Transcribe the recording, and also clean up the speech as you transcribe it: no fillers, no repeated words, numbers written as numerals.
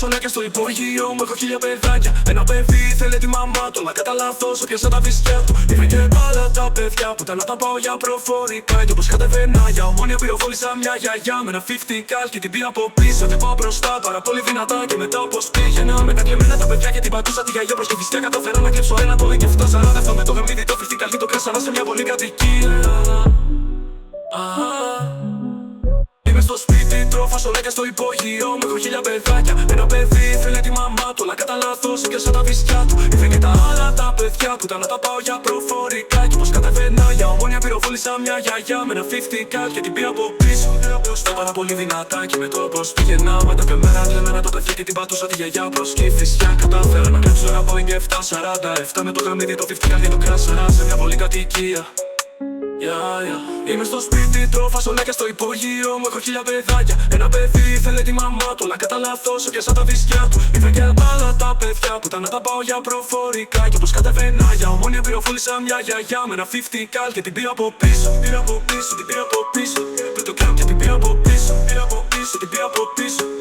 φασολάκια στο υπόγειο μου, έχω 1000 παιδάκια. Ένα παιδί θέλει τη μαμά του, αλλά κατά λάθος έπιασα τα βυζιά του. Ήρθαν και άλλα τα παιδιά που τα να τα πάω για προφορικά. Και όπως κατεβαίνα για ομόνια πυροβόλησα μια γιαγιά με ένα 50 cal και την πήρα από πίσω. Και πάω μπροστά πάρα πολύ δυνατά και μετά όπως πήγαινα με τα κλεμμένα τα παιδιά και την πατούσα τη γιαγιά προς τη φυσιά. Καταφέρα να κλέψω ένα το και 740 με το γαμίδι το 50 cal το κράσανα σε μια πολύ κατοικία. Είμαι στο σπίτι, τρώω φασολάκια στο υπόγειο μου, έχω 1000 παιδάκια. Ένα παιδί θέλει τη μαμά του, αλλά κατά λάθος έπιασα τα βυζιά του. Ήρθαν και τα άλλα τα παιδιά που τα να τα πάω για προφορικά. Και όπως κατεβαίνα για ομόνια πυροβόλησα μια γιαγιά με ένα 50 cal και την πήρα από πίσω. Στα πάρα πολύ δυνατά και με το πως πήγαινα με τα κλεμμένα τα παιδιά και την πατούσα τη γιαγιά προς τη φυσιά. Κατάφερα να κλέψω ένα Boeing 747 με το γαμίδι το 50 cal και το κράσανα σε μια πολύ κατοικία. Είμαι στο σπίτι, τρώω φασολάκια στο υπόγειο μου, έχω 1000 παιδάκια. Ένα παιδί θέλει τη μαμά του, αλλά κατά λάθος έπιασα τα βυζιά του. Ήρθαν και άλλα τα παιδιά που τα να τα πάω για προφορικά. Και όπως κατεβαίνα για ομόνια πυροβόλησα μια γιαγιά με ένα 50 cal και την πήρα από πίσω. Την πήρα από πίσω, την πήρα από πίσω. Πριν το κλαμπ και την πήρα από πίσω. Πήρα από πίσω, την πήρα από πίσω.